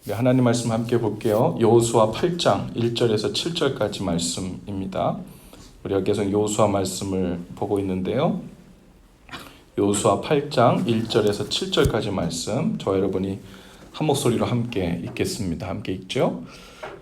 네, 하나님 말씀 함께 볼게요. 여호수아 8장 1절에서 7절까지 말씀입니다. 우리가 계속 여호수아 말씀을 보고 있는데요. 여호수아 8장 1절에서 7절까지 말씀, 저 여러분이 한 목소리로 함께 읽겠습니다. 함께 읽죠.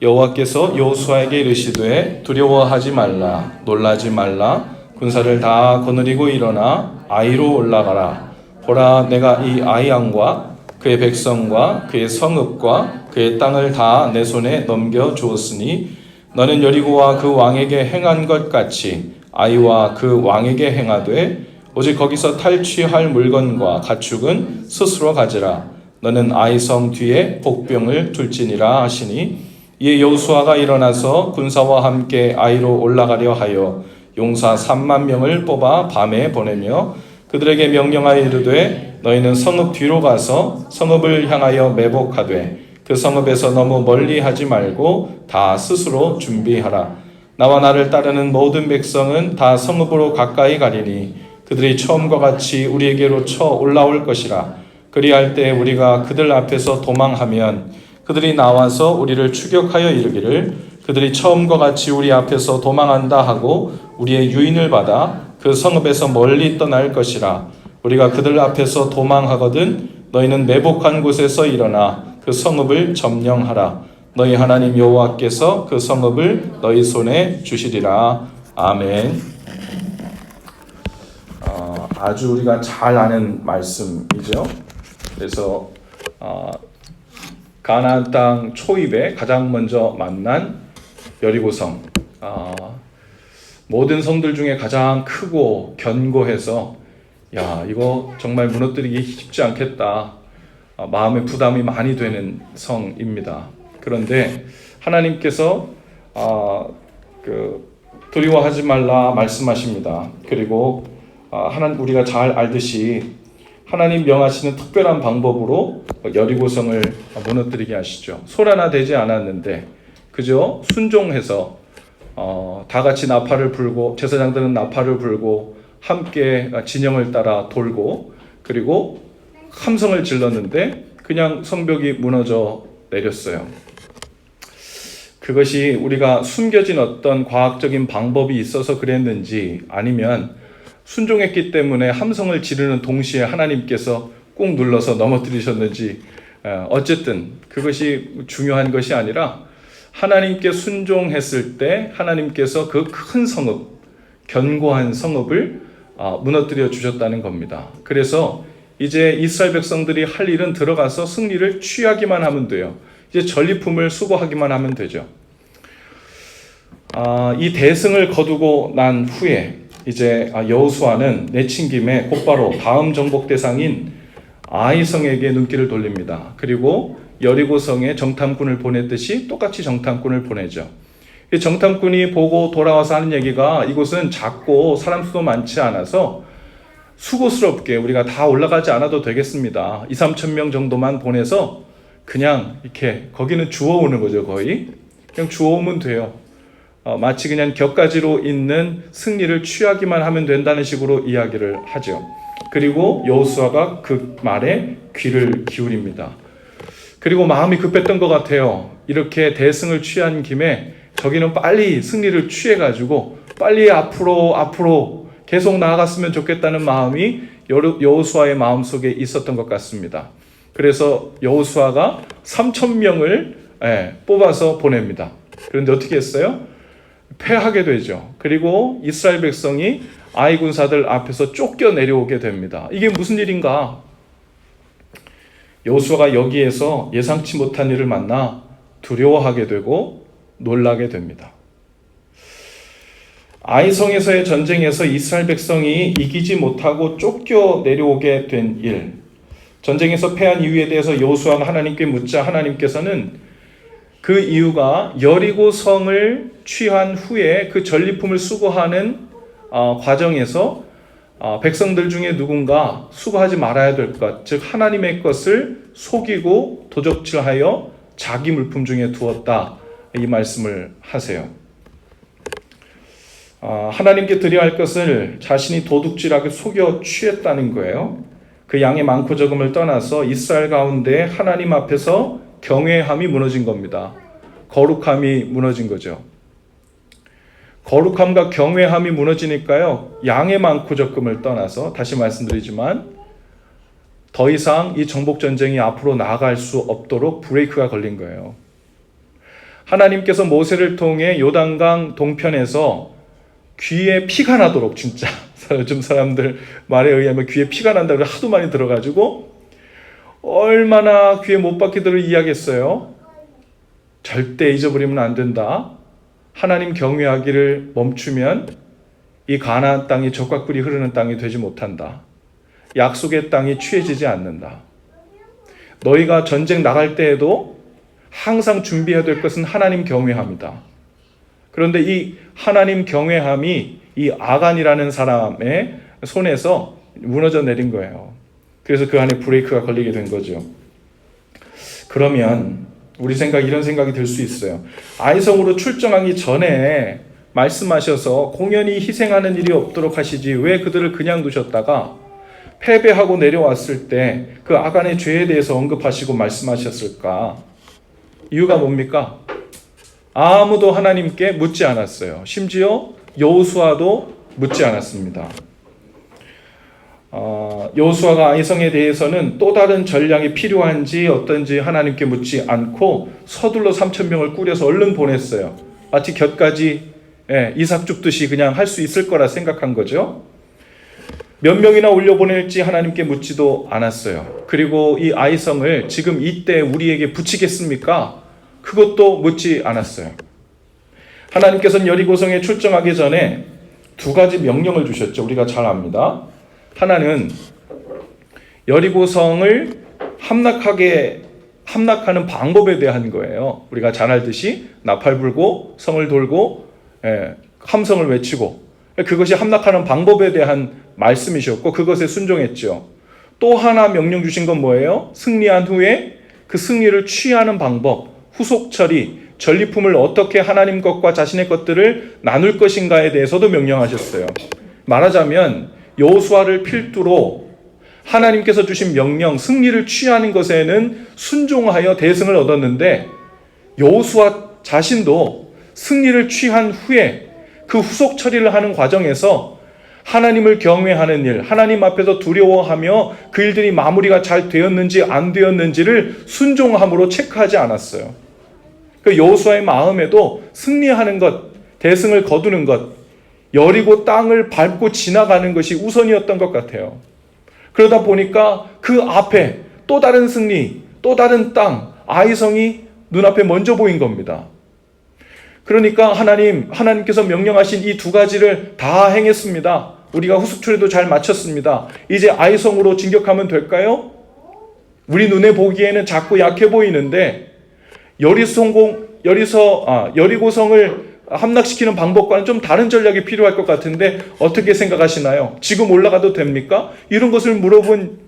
여호와께서 여호수아에게 이르시되 두려워하지 말라, 놀라지 말라. 군사를 다 거느리고 일어나 아이로 올라가라. 보라, 내가 이 아이 왕과 그의 백성과 그의 성읍과 그의 땅을 다 내 손에 넘겨 주었으니 너는 여리고와 그 왕에게 행한 것 같이 아이와 그 왕에게 행하되 오직 거기서 탈취할 물건과 가축은 스스로 가지라. 너는 아이 성 뒤에 복병을 둘지니라 하시니 이에 여호수아가 일어나서 군사와 함께 아이로 올라가려 하여 용사 3만 명을 뽑아 밤에 보내며 그들에게 명령하여 이르되 너희는 성읍 뒤로 가서 성읍을 향하여 매복하되 그 성읍에서 너무 멀리 하지 말고 다 스스로 준비하라. 나와 나를 따르는 모든 백성은 다 성읍으로 가까이 가리니 그들이 처음과 같이 우리에게로 쳐 올라올 것이라. 그리할 때 우리가 그들 앞에서 도망하면 그들이 나와서 우리를 추격하여 이르기를 그들이 처음과 같이 우리 앞에서 도망한다 하고 우리의 유인을 받아 그 성읍에서 멀리 떠날 것이라. 우리가 그들 앞에서 도망하거든 너희는 매복한 곳에서 일어나 그 성읍을 점령하라. 너희 하나님 여호와께서 그 성읍을 너희 손에 주시리라. 아멘. 아주 우리가 잘 아는 말씀이죠. 그래서 가나안 땅 초입에 가장 먼저 만난 여리고성, 모든 성들 중에 가장 크고 견고해서 야, 이거 정말 무너뜨리기 쉽지 않겠다, 마음의 부담이 많이 되는 성입니다. 그런데 하나님께서 두려워하지 말라 말씀하십니다. 그리고 우리가 잘 알듯이 하나님 명하시는 특별한 방법으로 여리고성을 무너뜨리게 하시죠. 소란화 되지 않았는데 그저 순종해서 다 같이 나팔을 불고 제사장들은 나팔을 불고 함께 진영을 따라 돌고 그리고 함성을 질렀는데 그냥 성벽이 무너져 내렸어요. 그것이 우리가 숨겨진 어떤 과학적인 방법이 있어서 그랬는지 아니면 순종했기 때문에 함성을 지르는 동시에 하나님께서 꾹 눌러서 넘어뜨리셨는지, 어쨌든 그것이 중요한 것이 아니라 하나님께 순종했을 때 하나님께서 그 큰 성읍, 견고한 성읍을 무너뜨려 주셨다는 겁니다. 그래서 이제 이스라엘 백성들이 할 일은 들어가서 승리를 취하기만 하면 돼요. 이제 전리품을 수거하기만 하면 되죠. 이 대승을 거두고 난 후에 이제 여호수아는 내친 김에 곧바로 다음 정복 대상인 아이성에게 눈길을 돌립니다. 그리고 여리고성에 정탐꾼을 보냈듯이 똑같이 정탐꾼을 보내죠. 이 정탐꾼이 보고 돌아와서 하는 얘기가 이곳은 작고 사람 수도 많지 않아서 수고스럽게 우리가 다 올라가지 않아도 되겠습니다. 2-3천 명 정도만 보내서 그냥 이렇게 거기는 주워오는 거죠. 거의 그냥 주워오면 돼요. 마치 그냥 격가지로 있는 승리를 취하기만 하면 된다는 식으로 이야기를 하죠. 그리고 여호수아가 그 말에 귀를 기울입니다. 그리고 마음이 급했던 것 같아요. 이렇게 대승을 취한 김에 저기는 빨리 승리를 취해가지고 빨리 앞으로 계속 나아갔으면 좋겠다는 마음이 여호수아의 마음속에 있었던 것 같습니다. 그래서 여호수아가 3,000명을 뽑아서 보냅니다. 그런데 어떻게 했어요? 패하게 되죠. 그리고 이스라엘 백성이 아이 군사들 앞에서 쫓겨 내려오게 됩니다. 이게 무슨 일인가? 여호수아가 여기에서 예상치 못한 일을 만나 두려워하게 되고 놀라게 됩니다. 아이성에서의 전쟁에서 이스라엘 백성이 이기지 못하고 쫓겨 내려오게 된 일, 전쟁에서 패한 이유에 대해서 여호수아가 하나님께 묻자 하나님께서는 그 이유가 여리고성을 취한 후에 그 전리품을 수거하는 과정에서 백성들 중에 누군가 수거하지 말아야 될 것, 즉 하나님의 것을 속이고 도적질하여 자기 물품 중에 두었다, 이 말씀을 하세요. 하나님께 드려야 할 것을 자신이 도둑질하게 속여 취했다는 거예요. 그 양의 많고 적음을 떠나서 이스라엘 가운데 하나님 앞에서 경외함이 무너진 겁니다. 거룩함이 무너진 거죠. 거룩함과 경외함이 무너지니까요, 양의 많고 적금을 떠나서 다시 말씀드리지만 더 이상 이 정복전쟁이 앞으로 나아갈 수 없도록 브레이크가 걸린 거예요. 하나님께서 모세를 통해 요단강 동편에서 귀에 피가 나도록, 진짜 요즘 사람들 말에 의하면 귀에 피가 난다고 하도 많이 들어가지고 얼마나 귀에 못 박히도록 이야기했어요. 절대 잊어버리면 안 된다. 하나님 경외하기를 멈추면 이 가나안 땅이 젖과 꿀이 흐르는 땅이 되지 못한다. 약속의 땅이 취해지지 않는다. 너희가 전쟁 나갈 때에도 항상 준비해야 될 것은 하나님 경외함이다. 그런데 이 하나님 경외함이 이 아간이라는 사람의 손에서 무너져 내린 거예요. 그래서 그 안에 브레이크가 걸리게 된 거죠. 그러면 우리 이런 생각이 들 수 있어요. 아이성으로 출정하기 전에 말씀하셔서 공연히 희생하는 일이 없도록 하시지 왜 그들을 그냥 두셨다가 패배하고 내려왔을 때 그 아간의 죄에 대해서 언급하시고 말씀하셨을까? 이유가 뭡니까? 아무도 하나님께 묻지 않았어요. 심지어 여호수아도 묻지 않았습니다. 여호수아가 아이성에 대해서는 또 다른 전략이 필요한지 어떤지 하나님께 묻지 않고 서둘러 3,000명을 꾸려서 얼른 보냈어요. 마치 곁가지 이삭 줍듯이 그냥 할 수 있을 거라 생각한 거죠. 몇 명이나 올려보낼지 하나님께 묻지도 않았어요. 그리고 이 아이성을 지금 이때 우리에게 붙이겠습니까? 그것도 묻지 않았어요. 하나님께서는 여리고성에 출정하기 전에 두 가지 명령을 주셨죠. 우리가 잘 압니다. 하나는 여리고성을 함락하는 방법에 대한 거예요. 우리가 잘 알듯이 나팔 불고 성을 돌고 함성을 외치고, 그것이 함락하는 방법에 대한 말씀이셨고 그것에 순종했죠. 또 하나 명령 주신 건 뭐예요? 승리한 후에 그 승리를 취하는 방법, 후속 처리, 전리품을 어떻게 하나님 것과 자신의 것들을 나눌 것인가에 대해서도 명령하셨어요. 말하자면 여호수아를 필두로 하나님께서 주신 명령, 승리를 취하는 것에는 순종하여 대승을 얻었는데 여호수아 자신도 승리를 취한 후에 그 후속 처리를 하는 과정에서 하나님을 경외하는 일, 하나님 앞에서 두려워하며 그 일들이 마무리가 잘 되었는지 안 되었는지를 순종함으로 체크하지 않았어요. 그 여호수아의 마음에도 승리하는 것, 대승을 거두는 것, 여리고 땅을 밟고 지나가는 것이 우선이었던 것 같아요. 그러다 보니까 그 앞에 또 다른 승리, 또 다른 땅, 아이성이 눈앞에 먼저 보인 겁니다. 그러니까 하나님께서 명령하신 이 두 가지를 다 행했습니다. 우리가 후속 처리도 잘 마쳤습니다. 이제 아이성으로 진격하면 될까요? 우리 눈에 보기에는 작고 약해 보이는데 여리고성을 함락시키는 방법과는 좀 다른 전략이 필요할 것 같은데 어떻게 생각하시나요? 지금 올라가도 됩니까? 이런 것을 물어본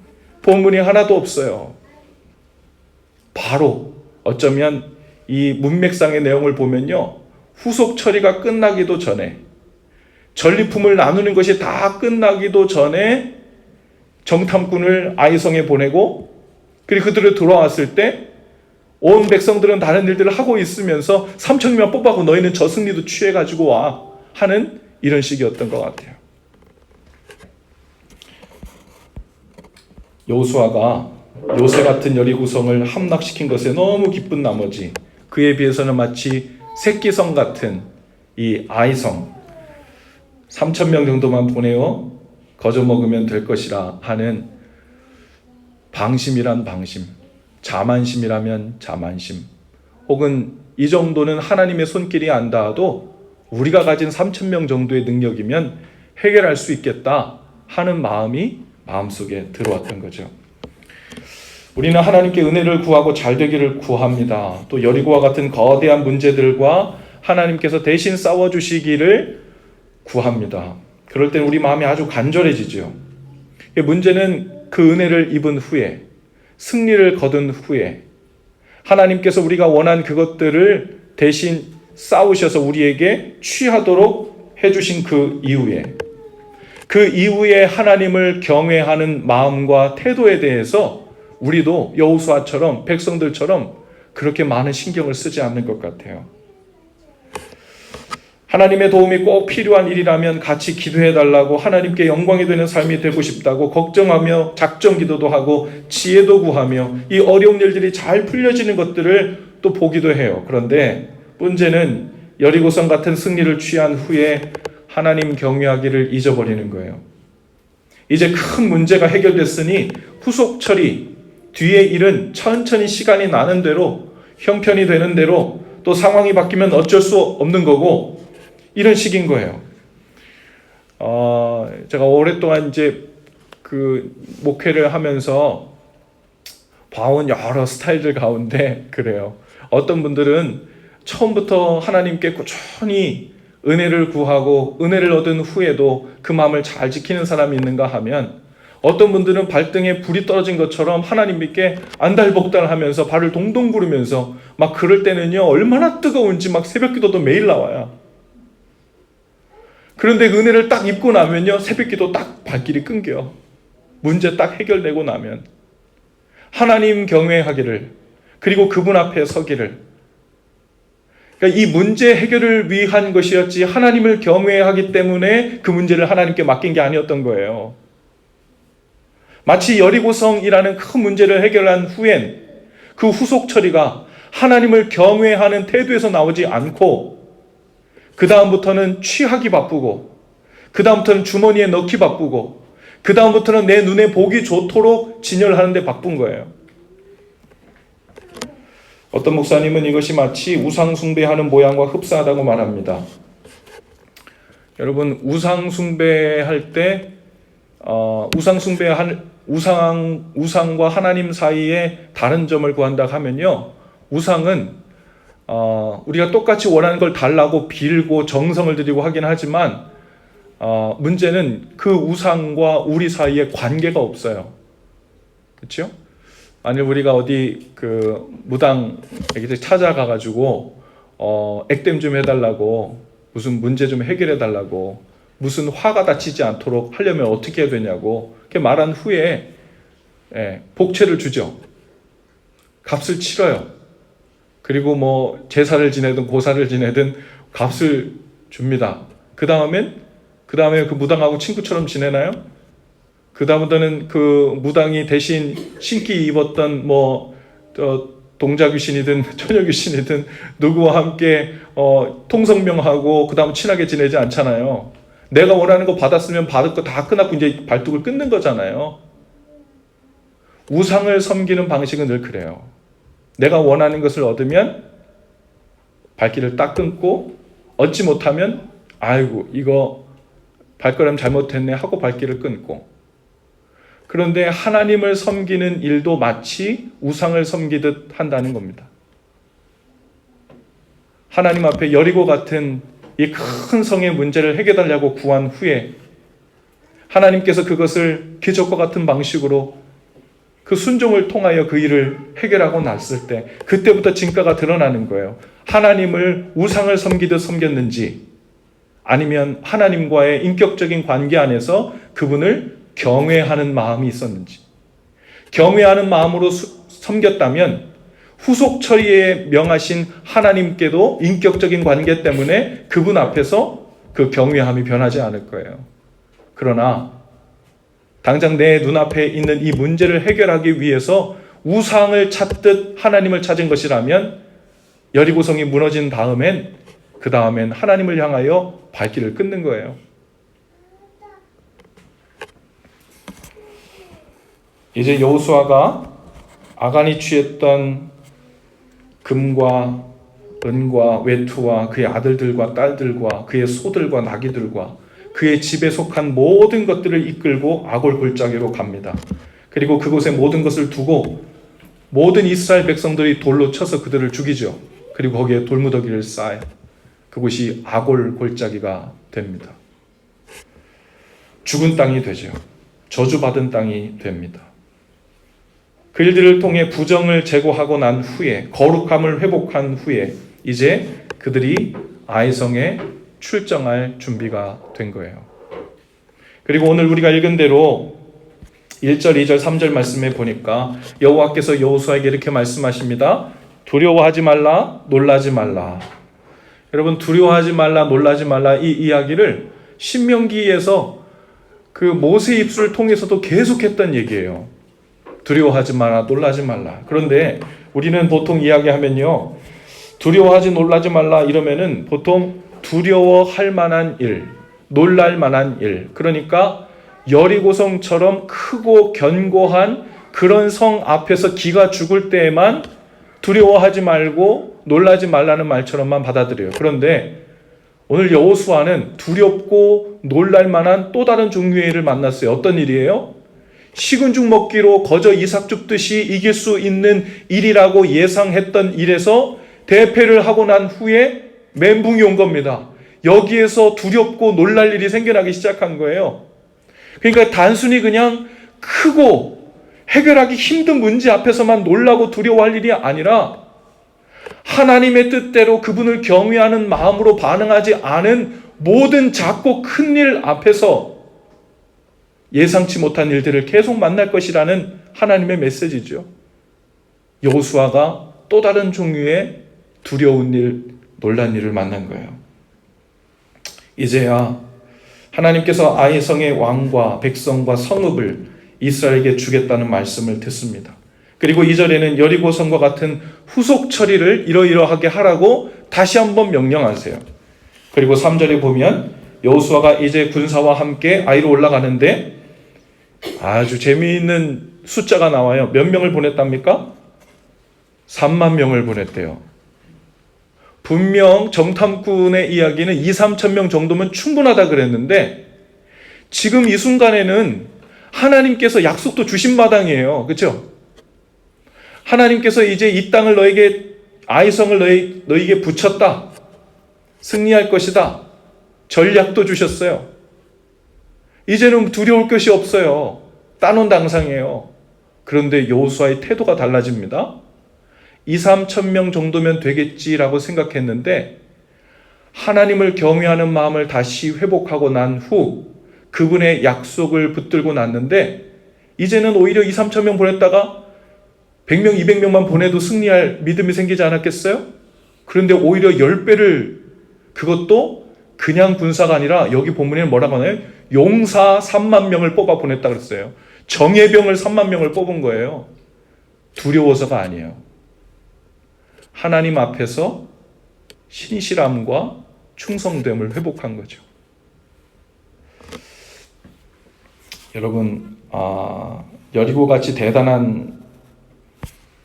본문이 하나도 없어요. 바로 어쩌면 이 문맥상의 내용을 보면요, 후속 처리가 끝나기도 전에, 전리품을 나누는 것이 다 끝나기도 전에 정탐꾼을 아이성에 보내고, 그리고 그들을 돌아왔을 때 온 백성들은 다른 일들을 하고 있으면서 3,000명 뽑아고 너희는 저 승리도 취해가지고 와 하는 이런 식이었던 것 같아요. 여호수아가 요새 같은 여리고성을 함락시킨 것에 너무 기쁜 나머지 그에 비해서는 마치 새끼성 같은 이 아이성 3,000명 정도만 보내어 거저 먹으면 될 것이라 하는 방심이란 방심, 자만심이라면 자만심, 혹은 이 정도는 하나님의 손길이 안 닿아도 우리가 가진 3,000명 정도의 능력이면 해결할 수 있겠다 하는 마음이 마음속에 들어왔던 거죠. 우리는 하나님께 은혜를 구하고 잘 되기를 구합니다. 또 여리고와 같은 거대한 문제들과 하나님께서 대신 싸워주시기를 구합니다. 그럴 땐 우리 마음이 아주 간절해지죠. 문제는 그 은혜를 입은 후에, 승리를 거둔 후에 하나님께서 우리가 원한 그것들을 대신 싸우셔서 우리에게 취하도록 해주신 그 이후에 하나님을 경외하는 마음과 태도에 대해서 우리도 여호수아처럼 백성들처럼 그렇게 많은 신경을 쓰지 않는 것 같아요. 하나님의 도움이 꼭 필요한 일이라면 같이 기도해달라고, 하나님께 영광이 되는 삶이 되고 싶다고 걱정하며 작정 기도도 하고 지혜도 구하며 이 어려운 일들이 잘 풀려지는 것들을 또 보기도 해요. 그런데 문제는 여리고성 같은 승리를 취한 후에 하나님 경외하기를 잊어버리는 거예요. 이제 큰 문제가 해결됐으니 후속 처리, 뒤의 일은 천천히 시간이 나는 대로, 형편이 되는 대로, 또 상황이 바뀌면 어쩔 수 없는 거고, 이런 식인 거예요. 제가 오랫동안 이제 그 목회를 하면서 봐온 여러 스타일들 가운데 그래요. 어떤 분들은 처음부터 하나님께 꾸준히 은혜를 구하고 은혜를 얻은 후에도 그 마음을 잘 지키는 사람이 있는가 하면, 어떤 분들은 발등에 불이 떨어진 것처럼 하나님께 안달복달하면서 발을 동동 구르면서 막 그럴 때는요, 얼마나 뜨거운지 막 새벽기도도 매일 나와요. 그런데 은혜를 딱 입고 나면요, 새벽기도 딱 발길이 끊겨. 문제 딱 해결되고 나면 하나님 경외하기를, 그리고 그분 앞에 서기를. 그러니까 이 문제 해결을 위한 것이었지, 하나님을 경외하기 때문에 그 문제를 하나님께 맡긴 게 아니었던 거예요. 마치 여리고성이라는 큰 문제를 해결한 후엔 그 후속 처리가 하나님을 경외하는 태도에서 나오지 않고, 그 다음부터는 취하기 바쁘고, 그 다음부터는 주머니에 넣기 바쁘고, 그 다음부터는 내 눈에 보기 좋도록 진열하는 데 바쁜 거예요. 어떤 목사님은 이것이 마치 우상 숭배하는 모양과 흡사하다고 말합니다. 여러분, 우상 숭배할 때 우상과 하나님 사이에 다른 점을 구한다 하면요, 우상은 우리가 똑같이 원하는 걸 달라고 빌고 정성을 들이고 하긴 하지만, 문제는 그 우상과 우리 사이에 관계가 없어요. 그렇죠? 만약 우리가 어디 그 무당에 찾아가가지고 액땜 좀 해달라고, 무슨 문제 좀 해결해달라고, 무슨 화가 다치지 않도록 하려면 어떻게 해야 되냐고 이렇게 말한 후에 복채를 주죠. 값을 치러요. 그리고 뭐 제사를 지내든 고사를 지내든 값을 줍니다. 그 다음에 그 무당하고 친구처럼 지내나요? 그 다음부터는 그 무당이 대신 신기 입었던 동자귀신이든 처녀귀신이든 누구와 함께 통성명하고 그 다음 친하게 지내지 않잖아요. 내가 원하는 거 받았으면 받을 거 다 끝났고 이제 발뚝을 끊는 거잖아요. 우상을 섬기는 방식은 늘 그래요. 내가 원하는 것을 얻으면 발길을 딱 끊고, 얻지 못하면 아이고 이거 발걸음 잘못했네 하고 발길을 끊고. 그런데 하나님을 섬기는 일도 마치 우상을 섬기듯 한다는 겁니다. 하나님 앞에 여리고 같은 이 큰 성의 문제를 해결하려고 구한 후에 하나님께서 그것을 기적과 같은 방식으로 그 순종을 통하여 그 일을 해결하고 났을 때, 그때부터 진가가 드러나는 거예요. 하나님을 우상을 섬기듯 섬겼는지, 아니면 하나님과의 인격적인 관계 안에서 그분을 경외하는 마음이 있었는지. 경외하는 마음으로 섬겼다면 후속 처리에 명하신 하나님께도 인격적인 관계 때문에 그분 앞에서 그 경외함이 변하지 않을 거예요. 그러나 당장 내 눈앞에 있는 이 문제를 해결하기 위해서 우상을 찾듯 하나님을 찾은 것이라면, 여리고성이 무너진 다음엔 하나님을 향하여 발길을 끊는 거예요. 이제 여호수아가 아간이 취했던 금과 은과 외투와 그의 아들들과 딸들과 그의 소들과 나귀들과 그의 집에 속한 모든 것들을 이끌고 아골 골짜기로 갑니다. 그리고 그곳에 모든 것을 두고 모든 이스라엘 백성들이 돌로 쳐서 그들을 죽이죠. 그리고 거기에 돌무더기를 쌓아요. 그곳이 아골 골짜기가 됩니다. 죽은 땅이 되죠. 저주받은 땅이 됩니다. 그 일들을 통해 부정을 제거하고 난 후에, 거룩함을 회복한 후에 이제 그들이 아이성에 출정할 준비가 된 거예요. 그리고 오늘 우리가 읽은 대로 1절, 2절, 3절 말씀에 보니까 여호와께서 여호수아에게 이렇게 말씀하십니다. 두려워하지 말라, 놀라지 말라. 여러분, 두려워하지 말라, 놀라지 말라 이 이야기를 신명기에서 그 모세 입술을 통해서도 계속했던 얘기예요. 두려워하지 마라, 놀라지 말라. 그런데 우리는 보통 이야기하면요, 두려워하지 놀라지 말라 이러면은 보통 두려워할 만한 일, 놀랄 만한 일, 그러니까 여리고성처럼 크고 견고한 그런 성 앞에서 기가 죽을 때에만 두려워하지 말고 놀라지 말라는 말처럼만 받아들여요. 그런데 오늘 여호수아는 두렵고 놀랄 만한 또 다른 종류의 일을 만났어요. 어떤 일이에요? 식은 죽 먹기로 거저 이삭 줍듯이 이길 수 있는 일이라고 예상했던 일에서 대패를 하고 난 후에 멘붕이 온 겁니다. 여기에서 두렵고 놀랄 일이 생겨나기 시작한 거예요. 그러니까 단순히 그냥 크고 해결하기 힘든 문제 앞에서만 놀라고 두려워할 일이 아니라 하나님의 뜻대로 그분을 경외하는 마음으로 반응하지 않은 모든 작고 큰 일 앞에서 예상치 못한 일들을 계속 만날 것이라는 하나님의 메시지죠. 여호수아가 또 다른 종류의 두려운 일, 놀란 일을 만난 거예요. 이제야 하나님께서 아이 성의 왕과 백성과 성읍을 이스라엘에게 주겠다는 말씀을 듣습니다. 그리고 2절에는 여리고 성과 같은 후속 처리를 이러이러하게 하라고 다시 한번 명령하세요. 그리고 3절에 보면 여호수아가 이제 군사와 함께 아이로 올라가는데 아주 재미있는 숫자가 나와요. 몇 명을 보냈답니까? 3만 명을 보냈대요. 분명 정탐꾼의 이야기는 2, 3천 명 정도면 충분하다 그랬는데 지금 이 순간에는 하나님께서 약속도 주신 마당이에요. 그렇죠? 하나님께서 이제 이 땅을 너에게, 아이성을 너에게 붙였다. 승리할 것이다. 전략도 주셨어요. 이제는 두려울 것이 없어요. 따놓은 당상이에요. 그런데 여호수아의 태도가 달라집니다. 2, 3천 명 정도면 되겠지라고 생각했는데 하나님을 경외하는 마음을 다시 회복하고 난 후 그분의 약속을 붙들고 났는데 이제는 오히려 2, 3천 명 보냈다가 100명, 200명만 보내도 승리할 믿음이 생기지 않았겠어요? 그런데 오히려 10배를, 그것도 그냥 군사가 아니라 여기 본문에는 뭐라고 하나요? 용사 3만 명을 뽑아 보냈다 그랬어요. 정예병을 3만 명을 뽑은 거예요. 두려워서가 아니에요. 하나님 앞에서 신실함과 충성됨을 회복한 거죠. 여러분, 여리고같이 대단한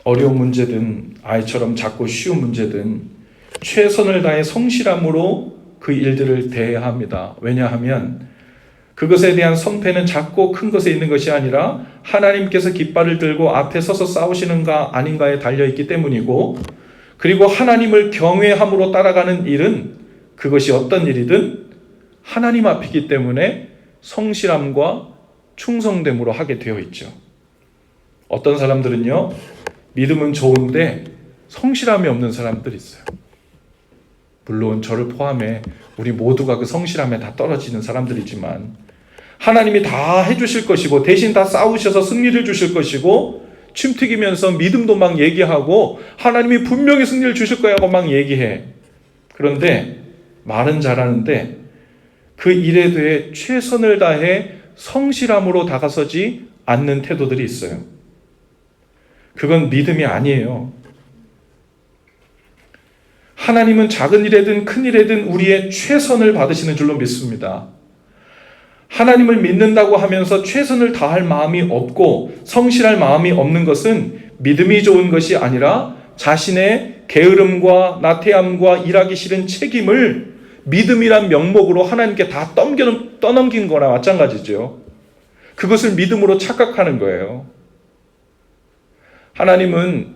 어려운 문제든 아이처럼 작고 쉬운 문제든 최선을 다해 성실함으로 그 일들을 대해야 합니다. 왜냐하면 그것에 대한 성패는 작고 큰 것에 있는 것이 아니라 하나님께서 깃발을 들고 앞에 서서 싸우시는가 아닌가에 달려있기 때문이고, 그리고 하나님을 경외함으로 따라가는 일은 그것이 어떤 일이든 하나님 앞이기 때문에 성실함과 충성됨으로 하게 되어 있죠. 어떤 사람들은요, 믿음은 좋은데 성실함이 없는 사람들이 있어요. 물론 저를 포함해 우리 모두가 그 성실함에 다 떨어지는 사람들이지만 하나님이 다 해주실 것이고 대신 다 싸우셔서 승리를 주실 것이고 침 튀기면서 믿음도 막 얘기하고 하나님이 분명히 승리를 주실 거야 하고 막 얘기해. 그런데 말은 잘하는데 그 일에 대해 최선을 다해 성실함으로 다가서지 않는 태도들이 있어요. 그건 믿음이 아니에요. 하나님은 작은 일에든 큰 일에든 우리의 최선을 받으시는 줄로 믿습니다. 하나님을 믿는다고 하면서 최선을 다할 마음이 없고 성실할 마음이 없는 것은 믿음이 좋은 것이 아니라 자신의 게으름과 나태함과 일하기 싫은 책임을 믿음이란 명목으로 하나님께 다 떠넘긴 거나 마찬가지죠. 그것을 믿음으로 착각하는 거예요. 하나님은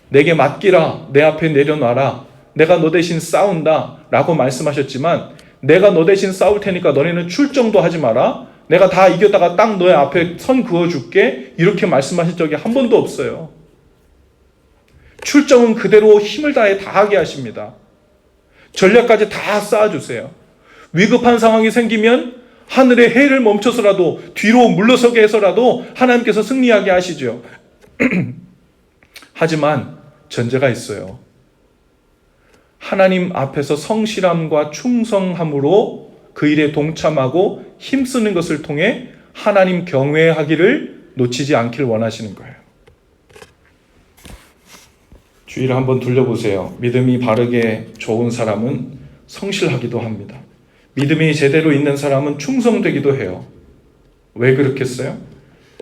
내게 맡기라, 내 앞에 내려놔라, 내가 너 대신 싸운다 라고 말씀하셨지만 내가 너 대신 싸울 테니까 너네는 출정도 하지 마라, 내가 다 이겼다가 딱 너의 앞에 선 그어줄게, 이렇게 말씀하신 적이 한 번도 없어요. 출정은 그대로 힘을 다해 다 하게 하십니다. 전략까지 다 쌓아주세요. 위급한 상황이 생기면 하늘의 해를 멈춰서라도 뒤로 물러서게 해서라도 하나님께서 승리하게 하시죠. 하지만 전제가 있어요. 하나님 앞에서 성실함과 충성함으로 그 일에 동참하고 힘쓰는 것을 통해 하나님 경외하기를 놓치지 않기를 원하시는 거예요. 주위를 한번 둘러보세요. 믿음이 바르게 좋은 사람은 성실하기도 합니다. 믿음이 제대로 있는 사람은 충성되기도 해요. 왜 그렇겠어요?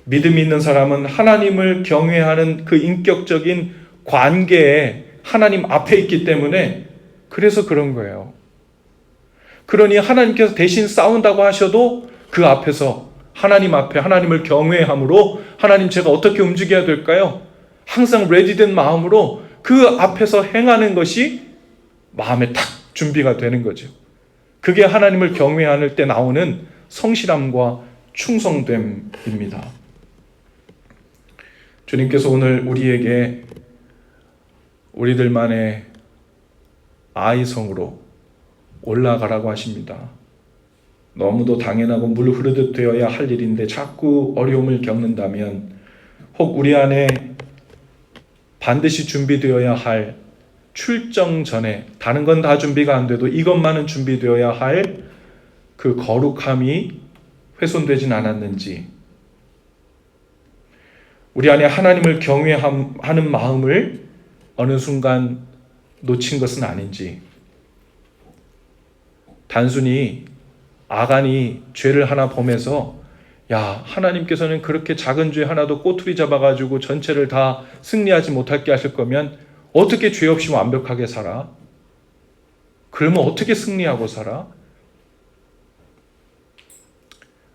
믿음이 있는 사람은 하나님을 경외하는 그 인격적인 관계에 하나님 앞에 있기 때문에 그래서 그런 거예요. 그러니 하나님께서 대신 싸운다고 하셔도 그 앞에서 하나님 앞에 하나님을 경외함으로 하나님 제가 어떻게 움직여야 될까요? 항상 레디된 마음으로 그 앞에서 행하는 것이 마음에 탁 준비가 되는 거죠. 그게 하나님을 경외할 때 나오는 성실함과 충성됨입니다. 주님께서 오늘 우리에게 우리들만의 아이성으로 올라가라고 하십니다. 너무도 당연하고 물 흐르듯 되어야 할 일인데 자꾸 어려움을 겪는다면, 혹 우리 안에 반드시 준비되어야 할 출정 전에 다른 건 다 준비가 안 돼도 이것만은 준비되어야 할 그 거룩함이 훼손되진 않았는지, 우리 안에 하나님을 경외하는 마음을 어느 순간 놓친 것은 아닌지, 단순히 아간이 죄를 하나 범해서 야, 하나님께서는 그렇게 작은 죄 하나도 꼬투리 잡아가지고 전체를 다 승리하지 못하게 하실 거면 어떻게 죄 없이 완벽하게 살아? 그러면 어떻게 승리하고 살아?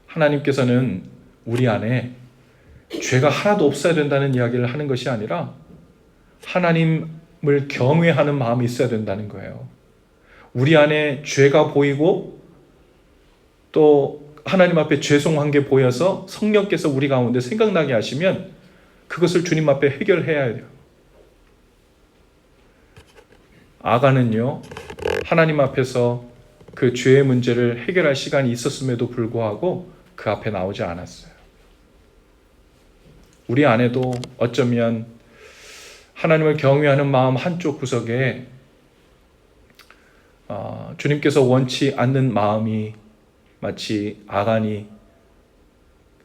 하나님께서는 우리 안에 죄가 하나도 없어야 된다는 이야기를 하는 것이 아니라 하나님을 경외하는 마음이 있어야 된다는 거예요. 우리 안에 죄가 보이고 또 하나님 앞에 죄송한 게 보여서 성령께서 우리 가운데 생각나게 하시면 그것을 주님 앞에 해결해야 돼요. 아간은요, 하나님 앞에서 그 죄의 문제를 해결할 시간이 있었음에도 불구하고 그 앞에 나오지 않았어요. 우리 안에도 어쩌면 하나님을 경외하는 마음 한쪽 구석에 주님께서 원치 않는 마음이 마치 아간이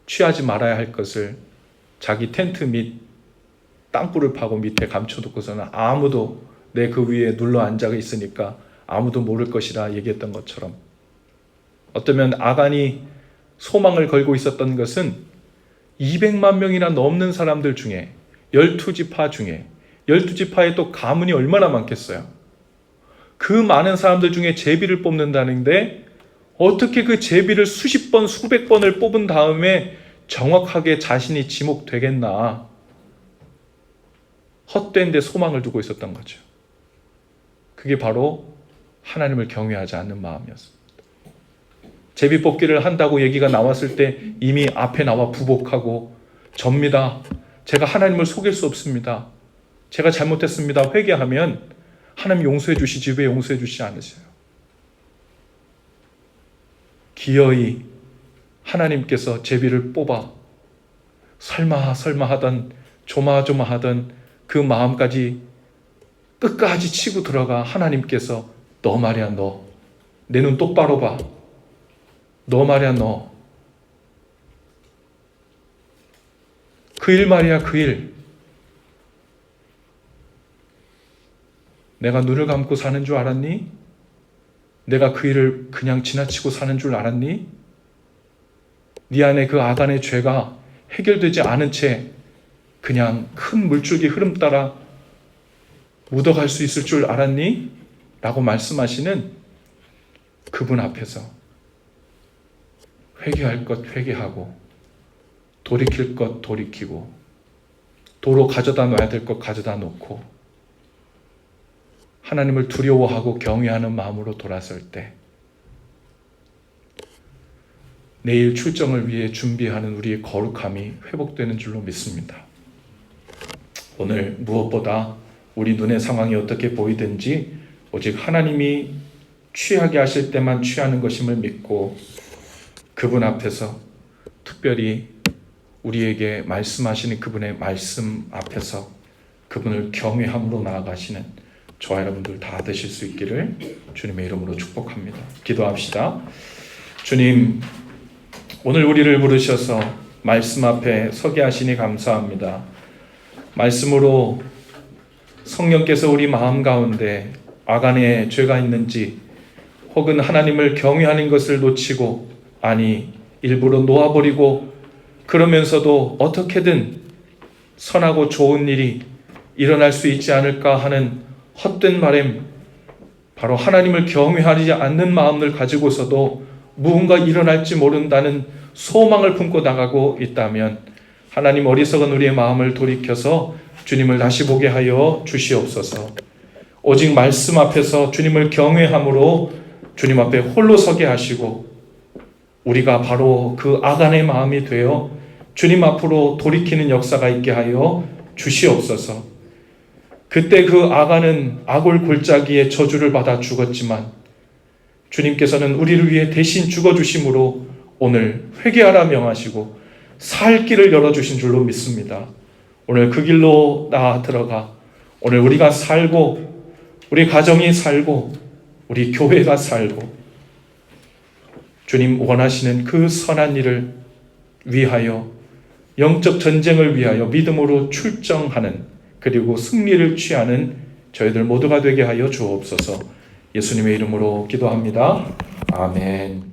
취하지 말아야 할 것을 자기 텐트 밑 땅굴을 파고 밑에 감춰두고서는 아무도 내 그 위에 눌러 앉아 있으니까 아무도 모를 것이라 얘기했던 것처럼, 어쩌면 아간이 소망을 걸고 있었던 것은 200만 명이나 넘는 사람들 중에 12지파 중에 12지파에 또 가문이 얼마나 많겠어요. 그 많은 사람들 중에 제비를 뽑는다는데 어떻게 그 제비를 수십 번 수백 번을 뽑은 다음에 정확하게 자신이 지목되겠나, 헛된 데 소망을 두고 있었던 거죠. 그게 바로 하나님을 경외하지 않는 마음이었습니다. 제비 뽑기를 한다고 얘기가 나왔을 때 이미 앞에 나와 부복하고 접니다. 제가 하나님을 속일 수 없습니다. 제가 잘못했습니다. 회개하면 하나님 용서해 주시지 왜 용서해 주시지 않으세요? 기어이 하나님께서 제비를 뽑아 설마 하던 조마조마하던 그 마음까지 끝까지 치고 들어가 하나님께서 너 말이야 너, 내 눈 똑바로 봐, 너 말이야 너, 그 일 말이야 그 일, 내가 눈을 감고 사는 줄 알았니? 내가 그 일을 그냥 지나치고 사는 줄 알았니? 네 안에 그 아간의 죄가 해결되지 않은 채 그냥 큰 물줄기 흐름 따라 묻어갈 수 있을 줄 알았니? 라고 말씀하시는 그분 앞에서 회개할 것 회개하고 돌이킬 것 돌이키고 도로 가져다 놔야 될 것 가져다 놓고 하나님을 두려워하고 경외하는 마음으로 돌아설 때 내일 출정을 위해 준비하는 우리의 거룩함이 회복되는 줄로 믿습니다. 오늘 무엇보다 우리 눈의 상황이 어떻게 보이든지 오직 하나님이 취하게 하실 때만 취하는 것임을 믿고 그분 앞에서 특별히 우리에게 말씀하시는 그분의 말씀 앞에서 그분을 경외함으로 나아가시는 저와 여러분들 다 되실 수 있기를 주님의 이름으로 축복합니다. 기도합시다. 주님, 오늘 우리를 부르셔서 말씀 앞에 서게 하시니 감사합니다. 말씀으로 성령께서 우리 마음 가운데 아간의 죄가 있는지 혹은 하나님을 경외하는 것을 놓치고 아니 일부러 놓아버리고 그러면서도 어떻게든 선하고 좋은 일이 일어날 수 있지 않을까 하는 헛된 바람, 바로 하나님을 경외하지 않는 마음을 가지고서도 무언가 일어날지 모른다는 소망을 품고 나가고 있다면 하나님, 어리석은 우리의 마음을 돌이켜서 주님을 다시 보게 하여 주시옵소서. 오직 말씀 앞에서 주님을 경외함으로 주님 앞에 홀로 서게 하시고 우리가 바로 그 아간의 마음이 되어 주님 앞으로 돌이키는 역사가 있게 하여 주시옵소서. 그때 그 아간은 아골 골짜기에 저주를 받아 죽었지만 주님께서는 우리를 위해 대신 죽어주심으로 오늘 회개하라 명하시고 살 길을 열어주신 줄로 믿습니다. 오늘 그 길로 나아 들어가 오늘 우리가 살고 우리 가정이 살고 우리 교회가 살고 주님 원하시는 그 선한 일을 위하여 영적 전쟁을 위하여 믿음으로 출정하는 그리고 승리를 취하는 저희들 모두가 되게 하여 주옵소서. 예수님의 이름으로 기도합니다. 아멘.